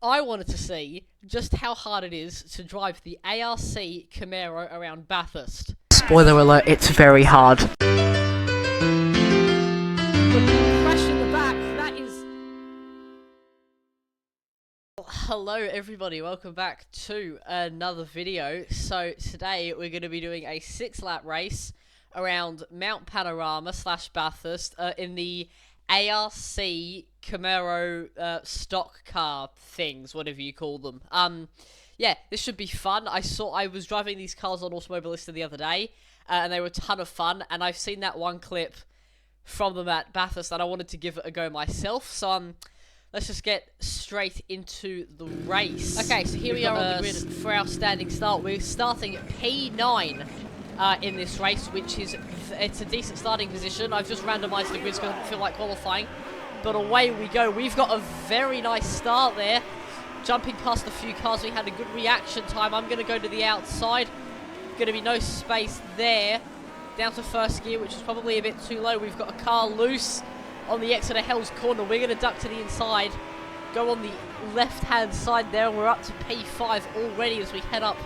I wanted to see just how hard it is to drive the ARC Camaro around Bathurst. Spoiler alert, it's very hard. The crash in the back, that is... Hello everybody, welcome back to another video. So today we're going to be doing a 6-lap race around Mount Panorama / Bathurst in the ARC Camaro stock car things, whatever you call them. Yeah, this should be fun. I was driving these cars on Automobalista the other day, and they were a ton of fun, and I've seen that one clip from them at Bathurst, and I wanted to give it a go myself, so let's just get straight into the race. Okay, so here we are on the grid for our standing start. We're starting at P9 in this race, which is it's a decent starting position. I've just randomised the grids because I don't feel like qualifying, but away we go. We've got a very nice start there. Jumping past a few cars, we had a good reaction time. I'm going to go to the outside. Going to be no space there. Down to first gear, which is probably a bit too low. We've got a car loose on the exit of Hell's Corner. We're going to duck to the inside. Go on the left-hand side there. We're up to P5 already as we head up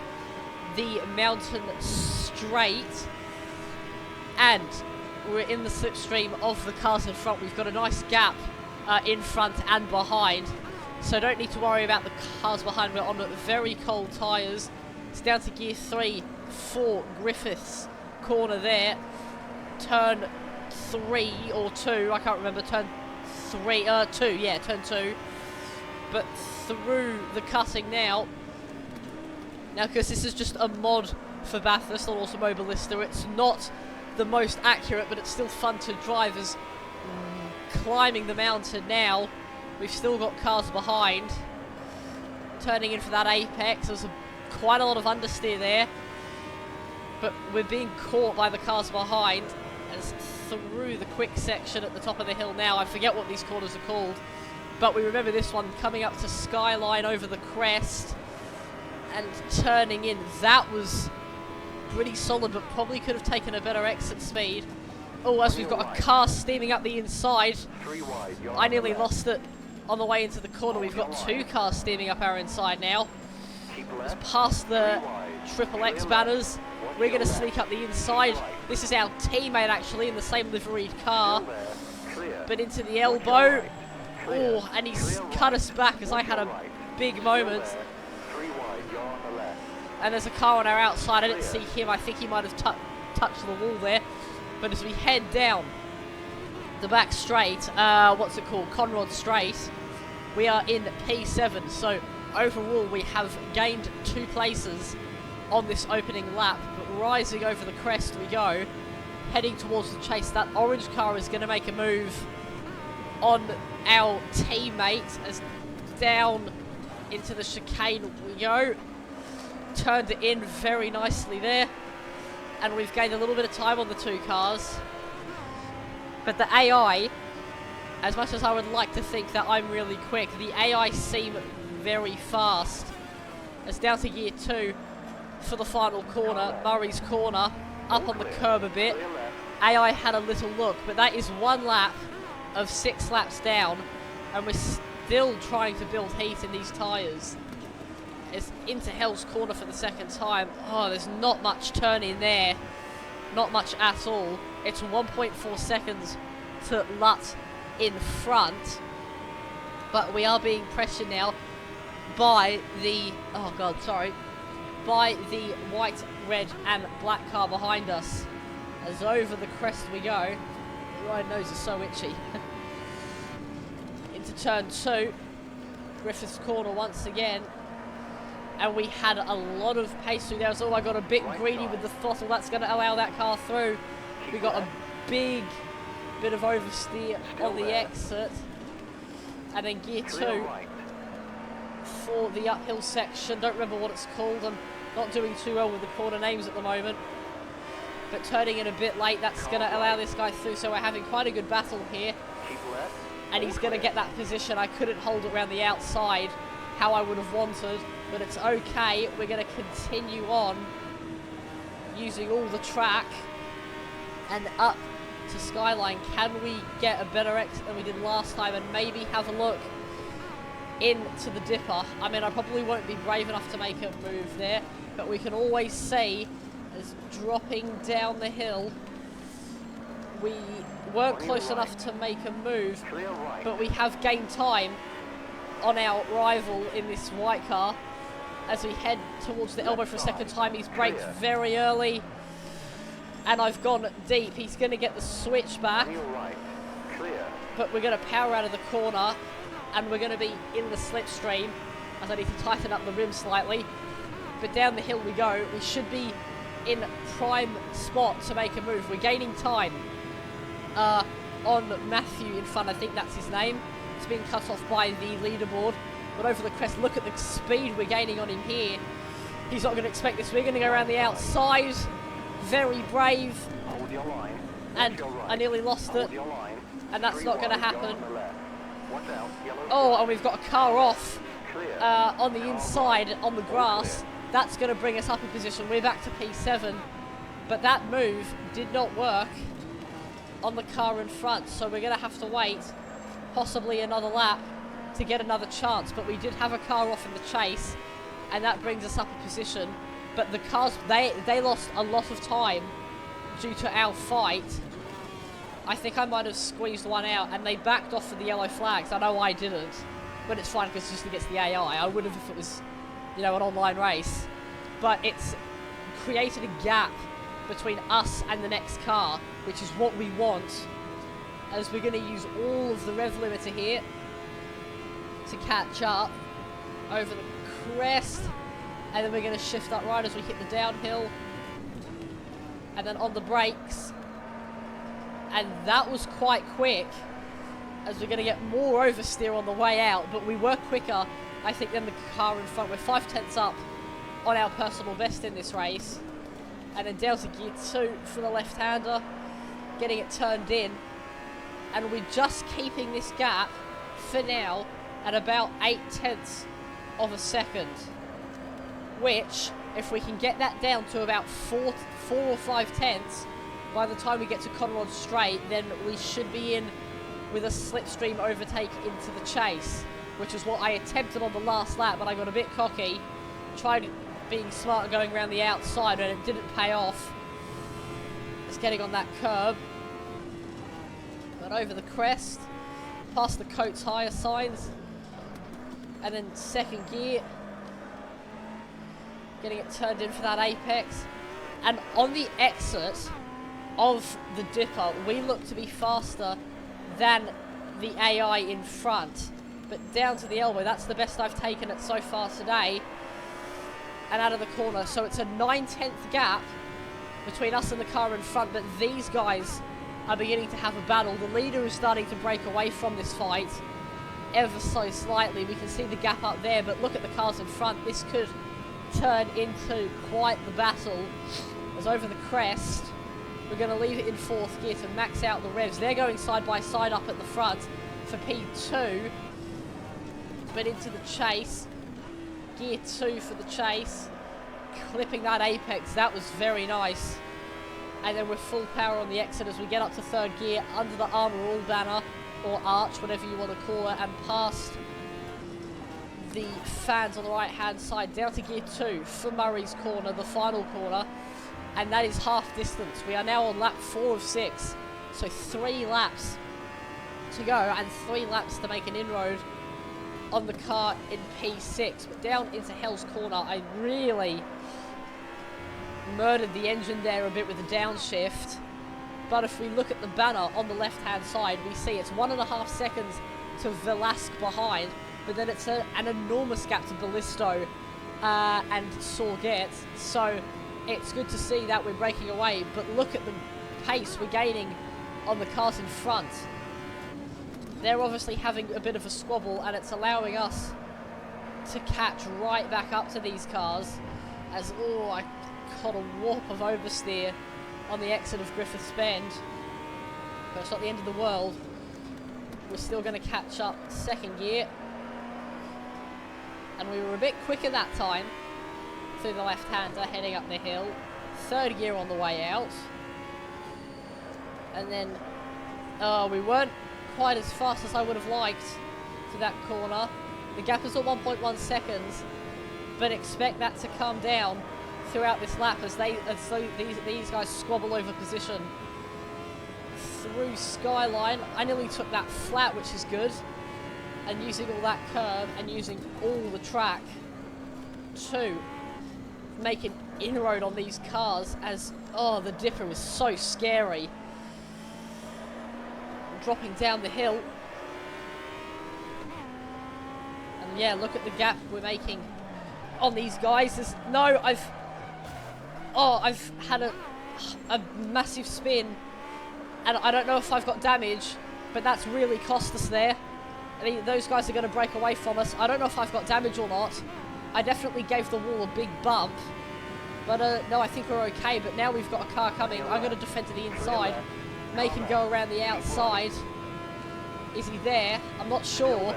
the mountain straight. And we're in the slipstream of the cars in front. We've got a nice gap in front and behind. So don't need to worry about the cars behind. We're on very cold tyres. It's down to gear 3 for Griffiths corner there. Turn 3 or 2, I can't remember. Turn 3, 2, yeah, turn 2. But through the cutting now. Now, because this is just a mod for Bathurst on Automobalista, it's not the most accurate, but it's still fun to drive as climbing the mountain now. We've still got cars behind. Turning in for that apex. There's quite a lot of understeer there. But we're being caught by the cars behind. As through the quick section at the top of the hill now. I forget what these corners are called. But we remember this one coming up to Skyline over the crest. And turning in. That was pretty solid, but probably could have taken a better exit speed. Oh, as we've got a car steaming up the inside. I nearly lost it on the way into the corner. We've got 2 cars steaming up our inside now. It's past the Triple X banners. We're going to sneak up the inside. This is our teammate actually in the same liveried car. But into the elbow. Oh, and he's cut us back as I had a big moment. And there's a car on our outside. I didn't see him. I think he might have touched the wall there. But as we head down the back straight, what's it called? Conrod Straight, we are in P7. So overall, we have gained 2 places on this opening lap. But rising over the crest we go, heading towards the chase. That orange car is going to make a move on our teammate as down into the chicane we go. Turned it in very nicely there. And we've gained a little bit of time on the 2 cars. But the AI, as much as I would like to think that I'm really quick, the AI seem very fast. It's down to gear 2 for the final corner, Murray's corner, up on the curb a bit. AI had a little look, but that is 1 lap of 6 laps down, and we're still trying to build heat in these tyres. It's into Hell's Corner for the 2nd time. Oh, there's not much turn in there. Not much at all. It's 1.4 seconds to Lut in front. But we are being pressured now by the... Oh, God, sorry. By the white, red, and black car behind us. As over the crest we go. My nose is so itchy. Into turn 2. Griffiths corner once again. And we had a lot of pace through there. So I got a bit greedy with the throttle. That's going to allow that car through. We got a big bit of oversteer on the exit. And then gear 2 for the uphill section. Don't remember what it's called. I'm not doing too well with the corner names at the moment. But turning in a bit late, that's going to allow this guy through. So we're having quite a good battle here. And he's going to get that position. I couldn't hold it around the outside how I would have wanted, but it's okay. We're going to continue on using all the track and up to Skyline. Can we get a better exit than we did last time and maybe have a look into the dipper. I mean, I probably won't be brave enough to make a move there, but we can always see as dropping down the hill, we weren't close enough to make a move, but we have gained time on our rival in this white car. As we head towards the elbow for a second time, he's braked very early, and I've gone deep. He's going to get the switch back, but we're going to power out of the corner, and we're going to be in the slipstream, as I need to tighten up the rim slightly. But down the hill we go. We should be in prime spot to make a move. We're gaining time on Matthew in front. I think that's his name. It's being cut off by the leaderboard. But over the crest, look at the speed we're gaining on him here. He's not going to expect this. We're going to go around the outside. Very brave. Hold your line. And I nearly lost it. And that's not going to happen. Watch out. Oh, and we've got a car off on the inside on the grass. That's going to bring us up a position. We're back to P7. But that move did not work on the car in front. So we're going to have to wait possibly another lap to get another chance, but we did have a car off in the chase, and that brings us up a position. But the cars, they lost a lot of time due to our fight. I think I might have squeezed one out, and they backed off for the yellow flags. I know I didn't, but it's fine because it's just against the AI. I would have if it was, you know, an online race. But it's created a gap between us and the next car, which is what we want, as we're going to use all of the rev limiter here to catch up over the crest, and then we're going to shift up right as we hit the downhill, and then on the brakes, and that was quite quick, as we're going to get more oversteer on the way out, but we were quicker, I think, than the car in front. We're 5/10 up on our personal best in this race, and then down to gear 2 for the left-hander, getting it turned in, and we're just keeping this gap for now at about 0.8 of a second, which, if we can get that down to about 4 or 5/10 by the time we get to Conrod Straight, then we should be in with a slipstream overtake into the chase, which is what I attempted on the last lap, but I got a bit cocky, tried being smart going around the outside, and it didn't pay off. Just getting on that curb, but over the crest, past the Coates Higher signs, and then second gear, getting it turned in for that apex. And on the exit of the dipper, we look to be faster than the AI in front. But down to the elbow, that's the best I've taken it so far today. And out of the corner, so it's a 9/10 gap between us and the car in front, but these guys are beginning to have a battle. The leader is starting to break away from this fight ever so slightly. We can see the gap up there, but look at the cars in front. This could turn into quite the battle, as over the crest, we're going to leave it in 4th gear to max out the revs. They're going side by side up at the front for P2, but into the chase, gear 2 for the chase, clipping that apex. That was very nice. And then we're full power on the exit as we get up to 3rd gear under the Armour All banner, or arch, whatever you want to call it, and past the fans on the right hand side, down to gear 2 for Murray's corner, the final corner, and that is half distance. We are now on lap 4 of 6, so 3 laps to go, and 3 laps to make an inroad on the car in P6. But down into Hell's Corner, I really murdered the engine there a bit with the downshift. But if we look at the banner on the left-hand side, we see it's 1.5 seconds to Velasque behind, but then it's an enormous gap to Ballisto and Sorget. So it's good to see that we're breaking away, but look at the pace we're gaining on the cars in front. They're obviously having a bit of a squabble, and it's allowing us to catch right back up to these cars, as, oh, I caught a warp of oversteer on the exit of Griffiths Bend, but it's not the end of the world. We're still going to catch up 2nd gear, and we were a bit quicker that time through the left-hander heading up the hill. 3rd gear on the way out, and then we weren't quite as fast as I would have liked to that corner, The gap is at 1.1 seconds, but expect that to calm down throughout this lap as these guys squabble over position through Skyline. I nearly took that flat, which is good, and using all that curb and using all the track to make an inroad on these cars as, oh, the dipper was so scary. Dropping down the hill. And yeah, look at the gap we're making on these guys. I've had a massive spin, and I don't know if I've got damage, but that's really cost us there. I mean, those guys are going to break away from us. I don't know if I've got damage or not. I definitely gave the wall a big bump, but no, I think we're okay. But now we've got a car coming. I'm going to defend to the inside, make him go around the outside. Is he there? I'm not sure.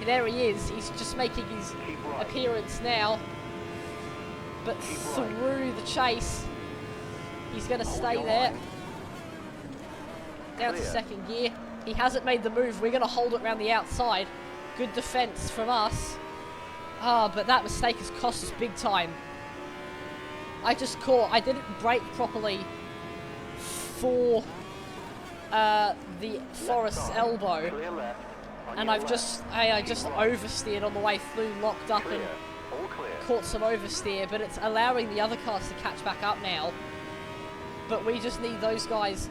There he is. He's just making his appearance now. But through the chase, he's going to stay there. Down to second gear. He hasn't made the move. We're going to hold it around the outside. Good defense from us. But that mistake has cost us big time. I didn't brake properly for the Forest's elbow. And I just oversteered on the way through, locked up and caught some oversteer. But it's allowing the other cars to catch back up now. But we just need those guys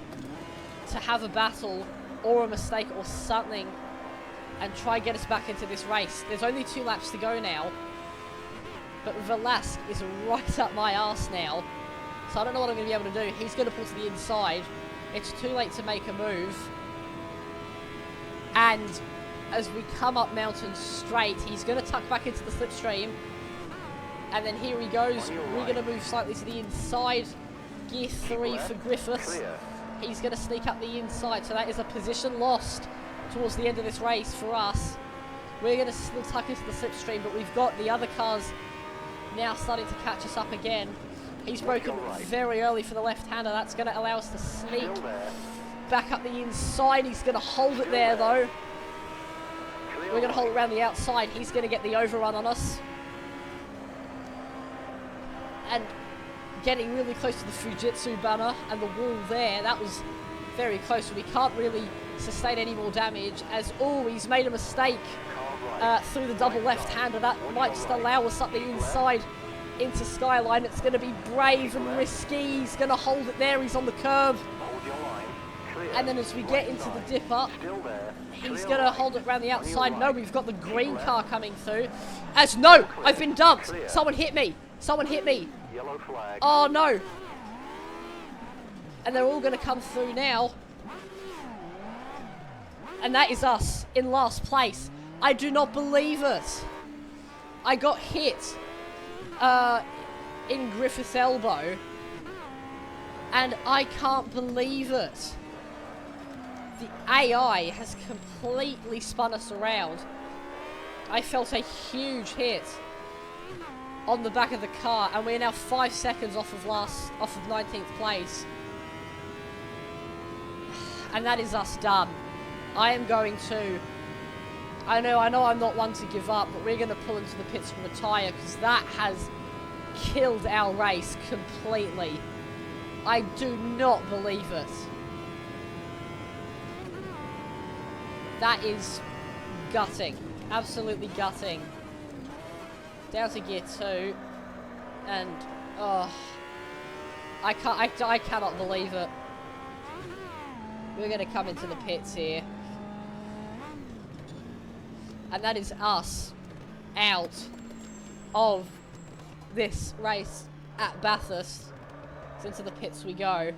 to have a battle or a mistake or something and try and get us back into this race. There's only 2 laps to go now, but Velasque is right up my arse now, so I don't know what I'm going to be able to do. He's going to pull to the inside. It's too late to make a move, and as we come up Mountain Straight, he's going to tuck back into the slipstream, and then here he goes. We're going to move slightly to the inside. Gear 3 for Griffiths. He's going to sneak up the inside, so that is a position lost towards the end of this race for us. We're going to still tuck into the slipstream, but we've got the other cars now starting to catch us up again. He's broken very early for the left-hander. That's going to allow us to sneak back up the inside. He's going to hold it there, though. We're going to hold it around the outside. He's going to get the overrun on us. And getting really close to the Fujitsu banner and the wall there. That was very close. We can't really sustain any more damage as, he's made a mistake through the double left-hander. That might just allow us up the inside into Skyline. It's going to be brave and risky. He's going to hold it there. He's on the curb. And then as we get into the dip up, he's going to hold it around the outside. No, we've got the green car coming through. No, I've been dumped. Someone hit me. Someone hit me. Oh, no. And they're all going to come through now. And that is us in last place. I do not believe it. I got hit in Griffith's elbow. And I can't believe it. The AI has completely spun us around. I felt a huge hit on the back of the car, and we're now 5 seconds off of 19th place. And that is us done. I am going to... I know I'm not one to give up, but we're going to pull into the pits and retire, because that has killed our race completely. I do not believe it. That is gutting. Absolutely gutting. Down to gear 2. And, I cannot believe it. We're going to come into the pits here. And that is us out of this race at Bathurst. Into the pits we go.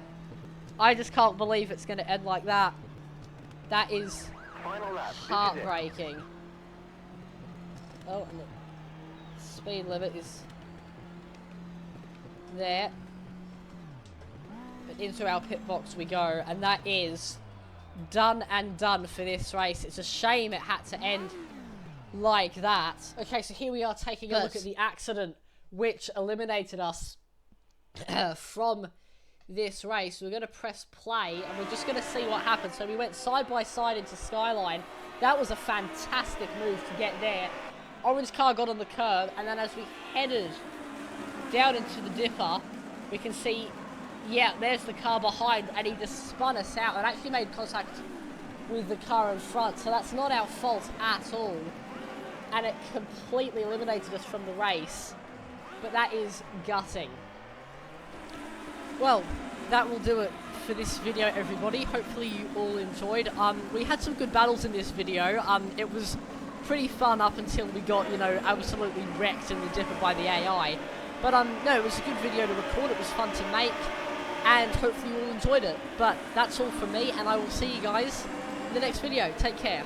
I just can't believe it's going to end like that. That is heartbreaking. Oh, and the speed limit is there. But into our pit box we go, and that is done and done for this race. It's a shame it had to end like that. Okay, so here we are taking a look at the accident which eliminated us from this race. We're going to press play and we're just going to see what happens. So we went side by side into Skyline. That was a fantastic move to get there. Orange car got on the curb, and then as we headed down into the dipper, we can see, yeah, there's the car behind, and he just spun us out and actually made contact with the car in front, so that's not our fault at all. And it completely eliminated us from the race, but that is gutting. Well, that will do it for this video, everybody. Hopefully you all enjoyed. We had some good battles in this video. It was pretty fun up until we got, you know, absolutely wrecked in the dipper by the AI. But no, it was a good video to record. It was fun to make, and hopefully you all enjoyed it. But that's all from me, and I will see you guys in the next video. Take care.